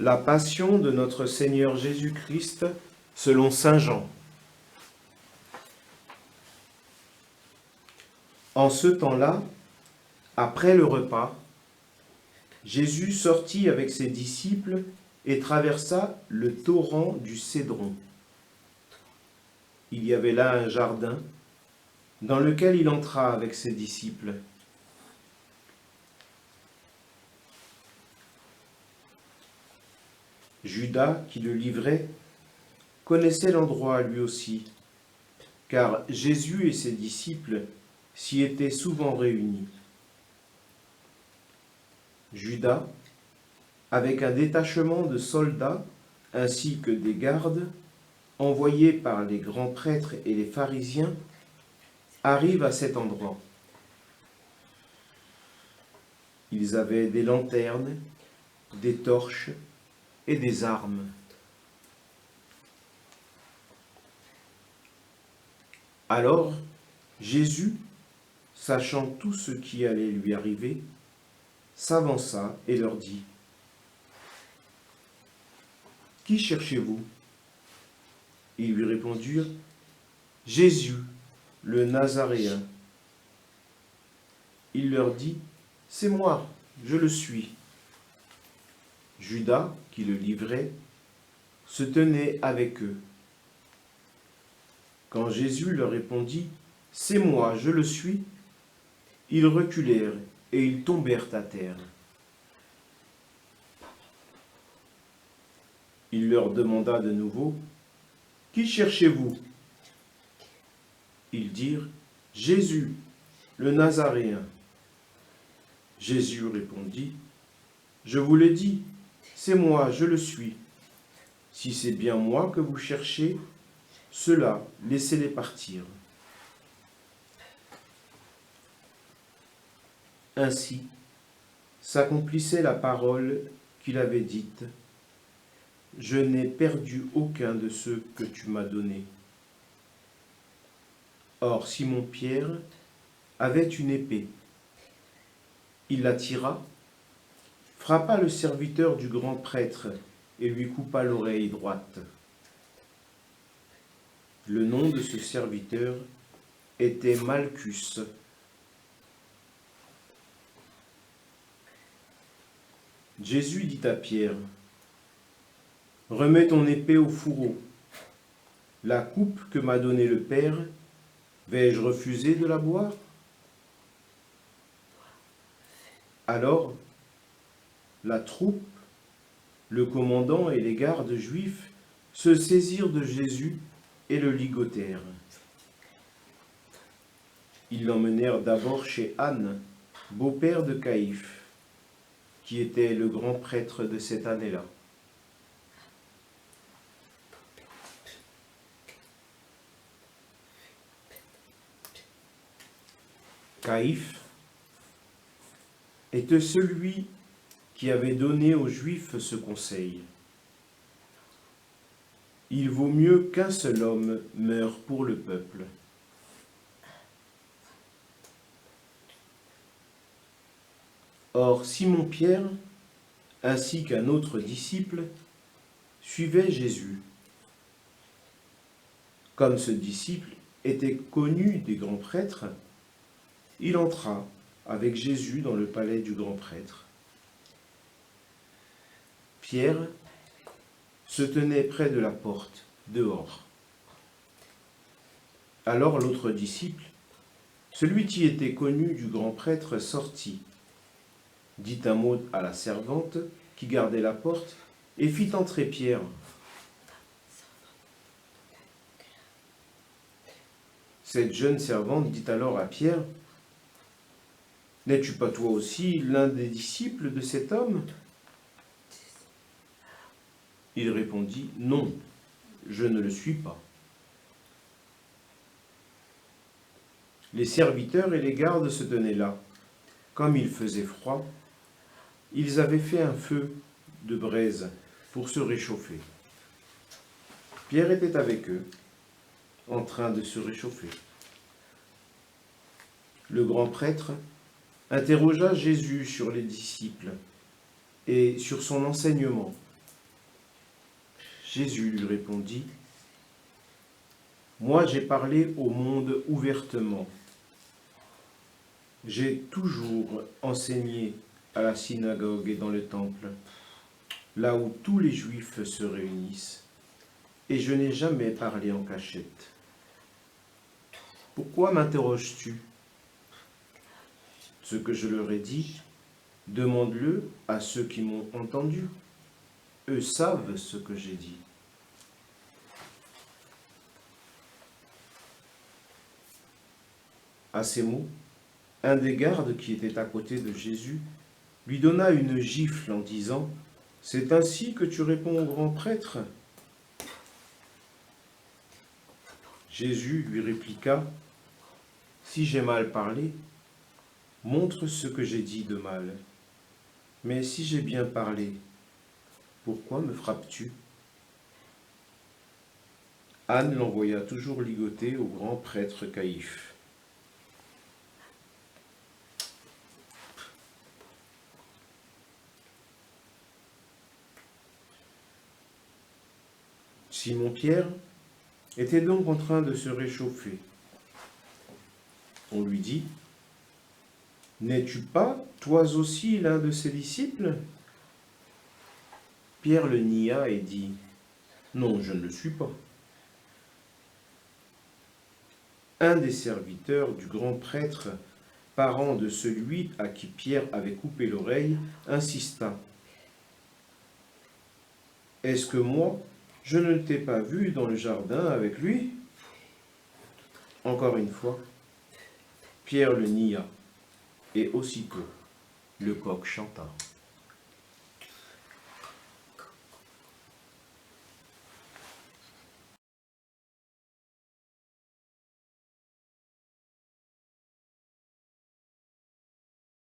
La passion de notre Seigneur Jésus-Christ selon saint Jean. En ce temps-là, après le repas, Jésus sortit avec ses disciples et traversa le torrent du Cédron. Il y avait là un jardin dans lequel il entra avec ses disciples. Judas, qui le livrait, connaissait l'endroit lui aussi, car Jésus et ses disciples s'y étaient souvent réunis. Judas, avec un détachement de soldats ainsi que des gardes, envoyés par les grands prêtres et les pharisiens, arrive à cet endroit. Ils avaient des lanternes, des torches et des armes. Alors, Jésus, sachant tout ce qui allait lui arriver, s'avança et leur dit : « Qui cherchez-vous ? » Ils lui répondirent : « Jésus, le Nazaréen. » Il leur dit : « C'est moi, je le suis. » Judas, qui le livrait, se tenait avec eux. Quand Jésus leur répondit : « C'est moi, je le suis », ils reculèrent et ils tombèrent à terre. Il leur demanda de nouveau : « Qui cherchez-vous ? » Ils dirent : « Jésus, le Nazaréen. » Jésus répondit : « Je vous l'ai dit, c'est moi, je le suis. Si c'est bien moi que vous cherchez, ceux-là, laissez-les partir. » Ainsi s'accomplissait la parole qu'il avait dite : « Je n'ai perdu aucun de ceux que tu m'as donnés. » Or Simon-Pierre avait une épée. Il la tira, frappa le serviteur du grand prêtre et lui coupa l'oreille droite. Le nom de ce serviteur était Malchus. Jésus dit à Pierre : « Remets ton épée au fourreau. La coupe que m'a donnée le Père, vais-je refuser de la boire ? » Alors, la troupe, le commandant et les gardes juifs se saisirent de Jésus et le ligotèrent. Ils l'emmenèrent d'abord chez Anne, beau-père de Caïphe, qui était le grand prêtre de cette année-là. Caïphe était celui qui avait donné aux Juifs ce conseil : il vaut mieux qu'un seul homme meure pour le peuple. Or Simon-Pierre, ainsi qu'un autre disciple, suivait Jésus. Comme ce disciple était connu des grands prêtres, il entra avec Jésus dans le palais du grand prêtre. Pierre se tenait près de la porte, dehors. Alors l'autre disciple, celui qui était connu du grand prêtre, sortit, dit un mot à la servante qui gardait la porte et fit entrer Pierre. Cette jeune servante dit alors à Pierre : « N'es-tu pas toi aussi l'un des disciples de cet homme ? » Il répondit : « Non, je ne le suis pas. » Les serviteurs et les gardes se tenaient là. Comme il faisait froid, ils avaient fait un feu de braise pour se réchauffer. Pierre était avec eux, en train de se réchauffer. Le grand prêtre interrogea Jésus sur les disciples et sur son enseignement. Jésus lui répondit, « Moi j'ai parlé au monde ouvertement. J'ai toujours enseigné à la synagogue et dans le temple, là où tous les Juifs se réunissent, et je n'ai jamais parlé en cachette. Pourquoi m'interroges-tu? Ce que je leur ai dit, demande-le à ceux qui m'ont entendu. Eux savent ce que j'ai dit. » À ces mots, un des gardes qui était à côté de Jésus lui donna une gifle en disant, « C'est ainsi que tu réponds au grand prêtre ?» Jésus lui répliqua, « Si j'ai mal parlé, montre ce que j'ai dit de mal. Mais si j'ai bien parlé, pourquoi me frappes-tu » Anne l'envoya toujours ligoter au grand prêtre Caïphe. Simon-Pierre était donc en train de se réchauffer. On lui dit, « N'es-tu pas, toi aussi, l'un de ses disciples » Pierre le nia et dit, « Non, je ne le suis pas. » Un des serviteurs du grand prêtre, parent de celui à qui Pierre avait coupé l'oreille, insista. « Est-ce que moi, je ne t'ai pas vu dans le jardin avec lui ?» Encore une fois, Pierre le nia, et aussitôt le coq chanta.